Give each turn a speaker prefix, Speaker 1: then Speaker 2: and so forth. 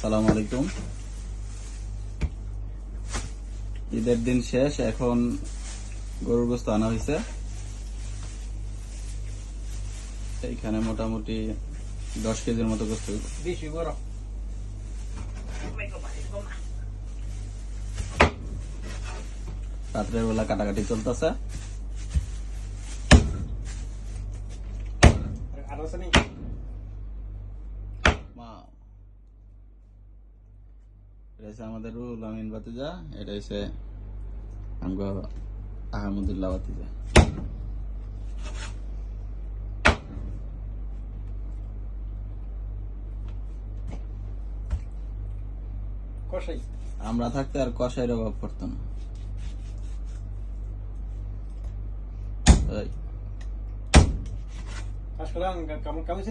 Speaker 1: আসসালামু আলাইকুম। ঈদের দিন শেষ, এখন গরুর গোস্ত আনা হয়েছে। এইখানে মোটামুটি 10 কেজির মতো গোস্ত। রাত্রের বেলা কাটাকাটি চলতেছে। আমাদের রুহুল আমিন বাতিজা, এটা হচ্ছে আহমদুল্লাহ বাতিজা। আমরা থাকতে আর কষাইয়ের অভাব পড়তো না।
Speaker 2: কেমন কেমন